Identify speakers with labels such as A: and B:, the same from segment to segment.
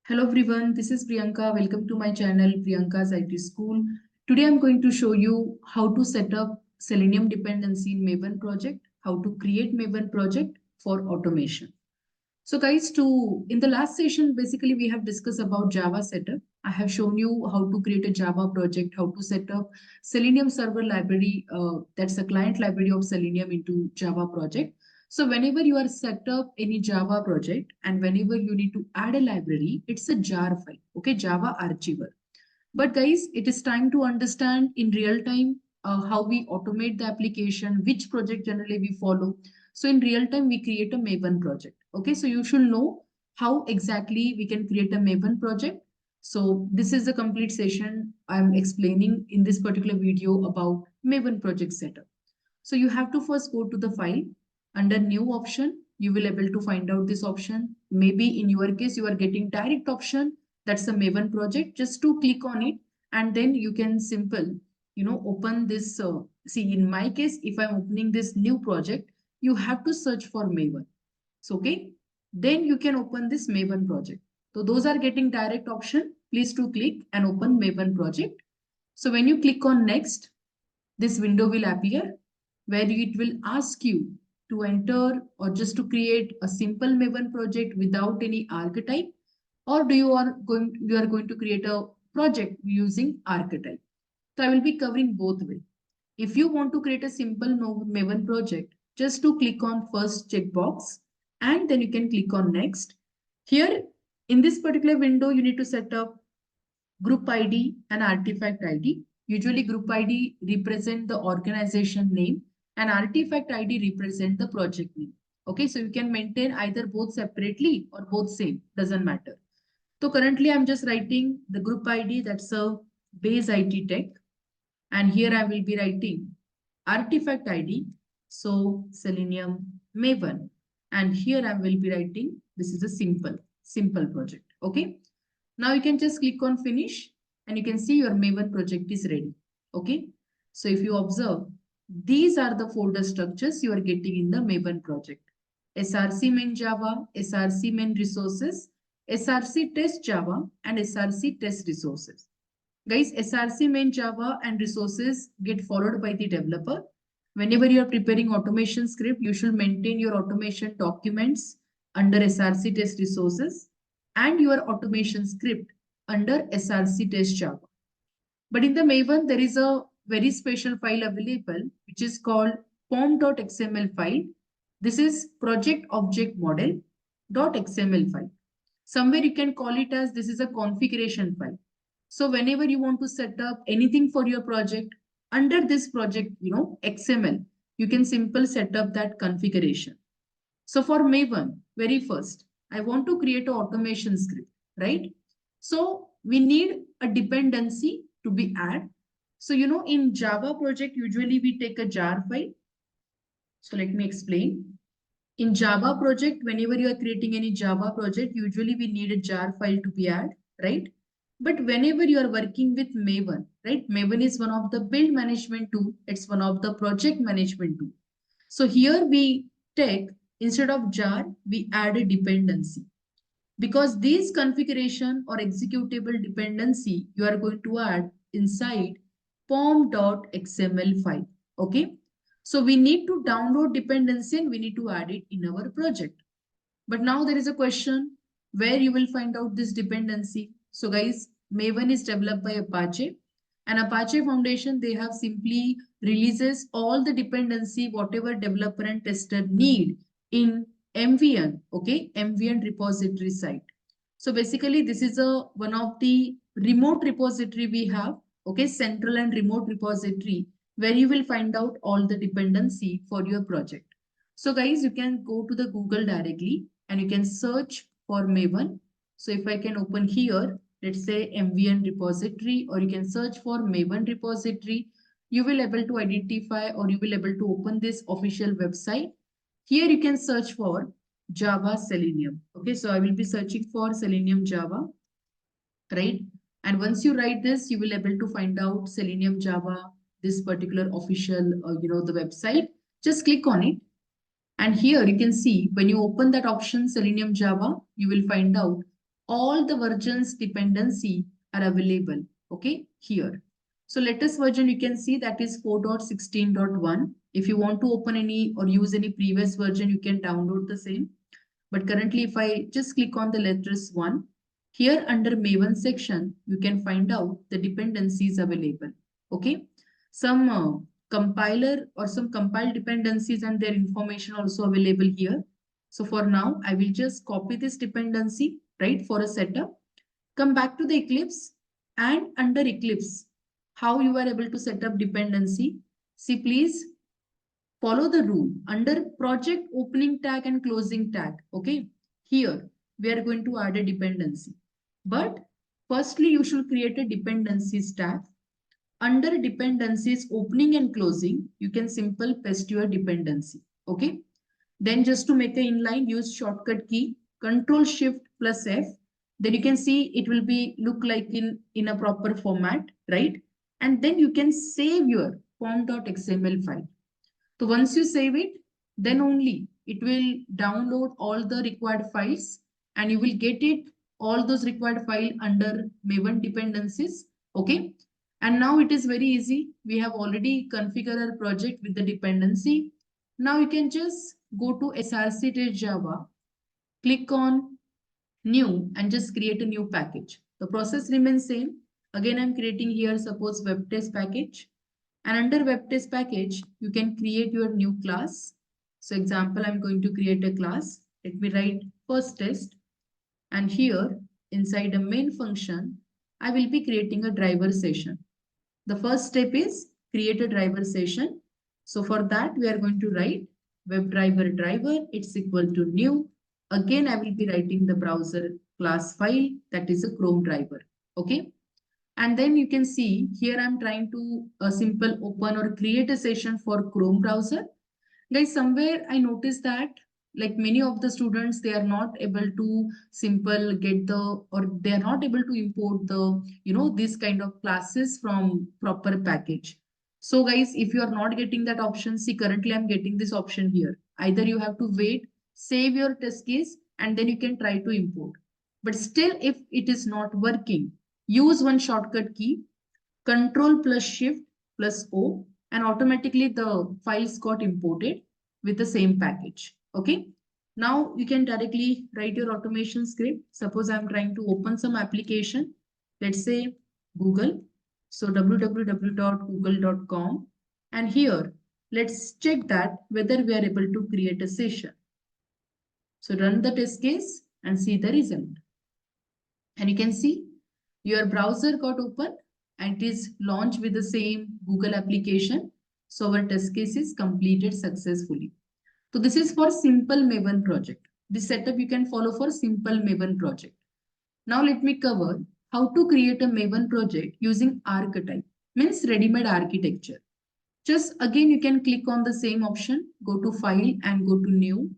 A: Hello everyone, this is Priyanka. Welcome to my channel Priyanka's IT School. Today I'm going to show you how to set up Selenium dependency in Maven project, how to create Maven project for automation. So guys, in the last session, basically we have discussed about Java setup. I have shown you how to create a Java project, how to set up Selenium server library, that's a client library of Selenium into Java project. So whenever you are set up any Java project and whenever you need to add a library, it's a jar file, okay, Java archiver. But guys, it is time to understand in real time how we automate the application, which project generally we follow. So in real time, we create a Maven project. Okay, so you should know how exactly we can create a Maven project. So this is a complete session I'm explaining in this particular video about Maven project setup. So you have to first go to the file under new option. You will able to find out this option. Maybe in your case, you are getting direct option. That's a Maven project. Just to click on it and then you can open this. See, in my case, if I'm opening this new project, you have to search for Maven. So, okay. Then you can open this Maven project. So those are getting direct option. Please to click and open Maven project. So when you click on next, this window will appear where it will ask you to enter or just to create a simple Maven project without any archetype, or you are going to create a project using archetype. So I will be covering both ways. If you want to create a simple Maven project, just to click on first checkbox and then you can click on next. Here in this particular window, you need to set up group ID and artifact ID. Usually group ID represent the organization name and artifact ID represent the project name. Okay, so you can maintain either both separately or both same, doesn't matter. So currently I'm just writing the group ID, that's a base IT tech. And here I will be writing artifact ID, so Selenium Maven. And here I will be writing, this is a simple project. Okay. Now you can just click on finish and you can see your Maven project is ready. Okay. So if you observe, these are the folder structures you are getting in the Maven project. SRC main Java, SRC main resources, SRC test Java, and SRC test resources. Guys, SRC main Java and resources get followed by the developer. Whenever you are preparing automation script, you should maintain your automation documents under SRC test resources and your automation script under SRC test Java. But in the Maven, there is a very special file available, which is called pom.xml file. This is project object model.xml file. Somewhere you can call it as this is a configuration file. So whenever you want to set up anything for your project under this project, XML, you can simply set up that configuration. So for Maven, very first, I want to create an automation script, right? So we need a dependency to be added. So, in Java project, usually we take a jar file. So let me explain. In Java project, whenever you are creating any Java project, usually we need a jar file to be added, right? But whenever you are working with Maven, right? Maven is one of the build management tool. It's one of the project management tool. So here we take, instead of jar, we add a dependency. Because these configuration or executable dependency, you are going to add inside pom.xml file. Okay. So we need to download dependency and we need to add it in our project. But now there is a question where you will find out this dependency. So guys, Maven is developed by Apache and Apache Foundation, they have simply releases all the dependency, whatever developer and tester need in MVN, okay, MVN repository site. So basically this is one of the remote repository we have, okay, central and remote repository where you will find out all the dependency for your project. So guys, you can go to the Google directly and you can search for Maven. So if I can open here, let's say MVN repository, or you can search for Maven repository, you will able to identify or you will able to open this official website. Here you can search for Java Selenium. Okay, so I will be searching for Selenium Java, right? And once you write this, you will able to find out Selenium Java, this particular official, the website. Just click on it. And here you can see when you open that option Selenium Java, you will find out all the versions dependency are available, okay, here. So latest version you can see that is 4.16.1. If you want to open any or use any previous version, you can download the same. But currently, if I just click on the latest one, here under Maven section, you can find out the dependencies available. Okay. Some compiler or some compiled dependencies and their information also available here. So for now, I will just copy this dependency, right, for a setup. Come back to the Eclipse, and under Eclipse, how you are able to set up dependency. See, please follow the rule under project opening tag and closing tag. Okay, here we are going to add a dependency. But firstly, you should create a dependencies tag. Under dependencies opening and closing, you can simple paste your dependency. Okay, then just to make a inline, use shortcut key Control Shift plus F. Then you can see it will be look like in a proper format, right? And then you can save your form.xml file. So once you save it, then only it will download all the required files, and you will get it all those required file under Maven dependencies. Okay. And now it is very easy. We have already configured our project with the dependency. Now you can just go to src-java, click on new and just create a new package. The process remains same. Again, I'm creating here suppose web test package. And under web test package, you can create your new class. So example, I'm going to create a class. Let me write first test. And here inside a main function, I will be creating a driver session. The first step is create a driver session. So for that, we are going to write WebDriver driver. It's equal to new. Again, I will be writing the browser class file that is a Chrome driver. Okay. And then you can see here I'm trying to simple open or create a session for Chrome browser. Guys, somewhere I noticed that like many of the students, they are not able to simple get the or they are not able to import the, this kind of classes from proper package. So guys, if you are not getting that option, see currently I'm getting this option here. Either you have to wait, save your test case, and then you can try to import. But still, if it is not working, use one shortcut key, Control plus Shift plus O, and automatically the files got imported with the same package. Okay. Now you can directly write your automation script. Suppose I'm trying to open some application. Let's say Google. So www.google.com. And here, let's check that whether we are able to create a session. So run the test case and see the result. And you can see your browser got open and it is launched with the same Google application. So our test case is completed successfully. So this is for simple Maven project. This setup you can follow for simple Maven project. Now let me cover how to create a Maven project using archetype, means ready-made architecture. Just again, you can click on the same option, go to file and go to new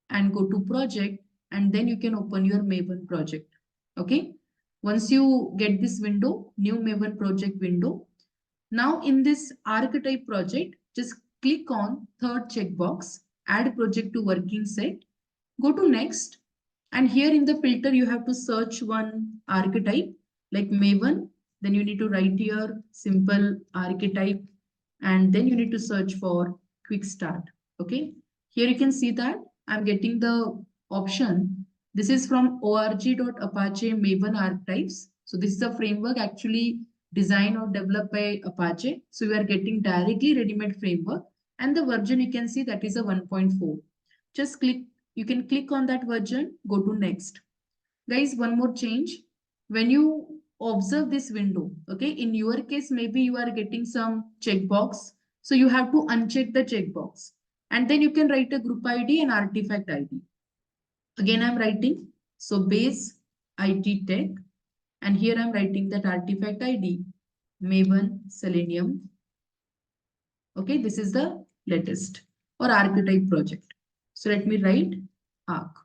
A: and go to project, and then you can open your Maven project. Okay. Once you get this window, new Maven project window. Now in this archetype project, just click on third checkbox, add project to working set, go to next. And here in the filter, you have to search one archetype like Maven. Then you need to write here simple archetype. And then you need to search for quick start. Okay. Here you can see that I'm getting the option. This is from org.apache Maven archetypes. So this is a framework actually designed or developed by Apache. So you are getting directly ready-made framework. And the version you can see that is a 1.4. Just click, you can click on that version, go to next. Guys, one more change. When you observe this window, okay, in your case, maybe you are getting some checkbox. So you have to uncheck the checkbox. And then you can write a group ID and artifact ID. Again, I'm writing, so base IT tech. And here I'm writing that artifact ID, Maven Selenium. Okay, this is the latest or archetype project. So let me write arc.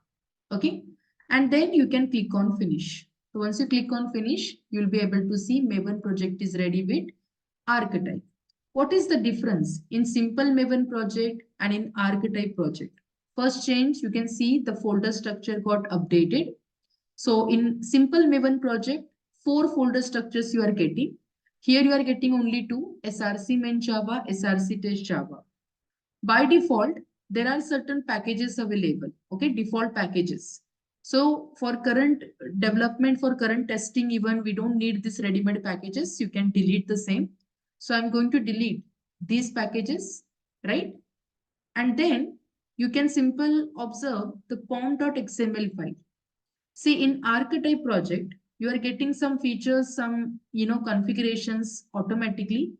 A: Okay, and then you can click on finish. So once you click on finish, you'll be able to see Maven project is ready with archetype. What is the difference in simple Maven project and in archetype project? First change, you can see the folder structure got updated. So in simple Maven project, 4 folder structures you are getting. Here you are getting only two, src main Java, src test Java. By default, there are certain packages available, okay, default packages. So for current development, for current testing, even we don't need this ready-made packages, you can delete the same. So I'm going to delete these packages, right? And then you can simple observe the pom.xml file. See, in archetype project, you are getting some features, some, configurations automatically.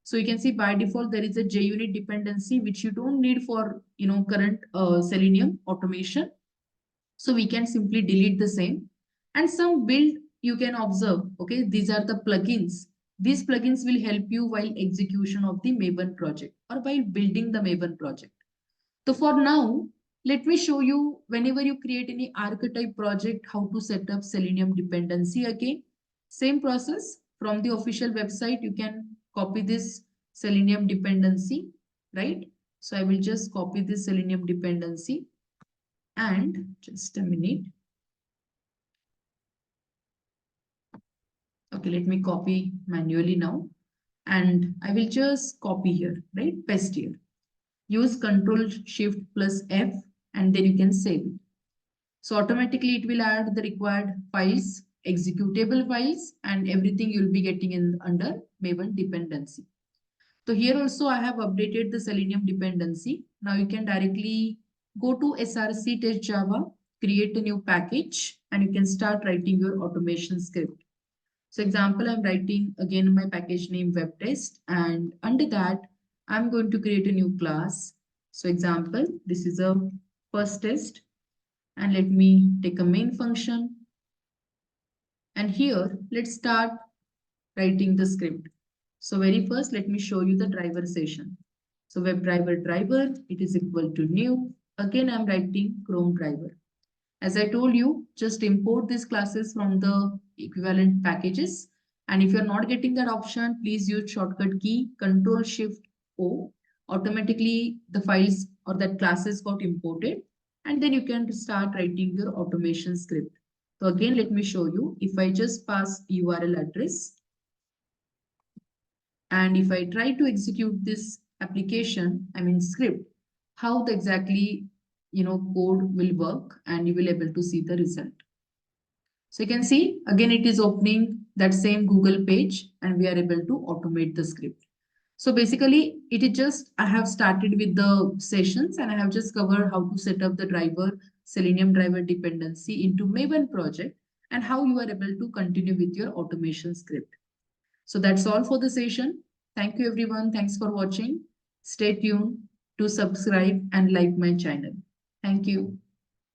A: So you can see by default, there is a JUnit dependency, which you don't need for, current Selenium automation. So we can simply delete the same. And some build you can observe, okay, these are the plugins. These plugins will help you while execution of the Maven project or while building the Maven project. So for now, let me show you whenever you create any archetype project, how to set up Selenium dependency again. Same process from the official website, you can copy this Selenium dependency, right? So I will just copy this Selenium dependency and just a minute. Okay, let me copy manually now. And I will just copy here, right? Paste here. Use Control Shift plus F and then you can save it. So automatically it will add the required files, executable files, and everything you'll be getting in under Maven dependency. So here also I have updated the Selenium dependency. Now you can directly go to src test Java, create a new package, and you can start writing your automation script. So example, I'm writing again my package name web test, and under that, I'm going to create a new class. So example, this is a first test, and let me take a main function. And here, let's start writing the script. So very first, let me show you the driver session. So WebDriver driver, it is equal to new. Again, I'm writing Chrome driver. As I told you, just import these classes from the equivalent packages. And if you're not getting that option, please use shortcut key Control Shift O. Automatically, the files or that classes got imported. And then you can start writing your automation script. So again, let me show you. If I just pass URL address, and if I try to execute this application, I mean script, how the exactly code will work, and you will able to see the result. So you can see again it is opening that same Google page and we are able to automate the script. So basically it is just I have started with the sessions and I have just covered how to set up the driver Selenium driver dependency into Maven project and how you are able to continue with your automation script. So that's all for the session. Thank you everyone. Thanks for watching. Stay tuned to subscribe and like my channel. Thank you.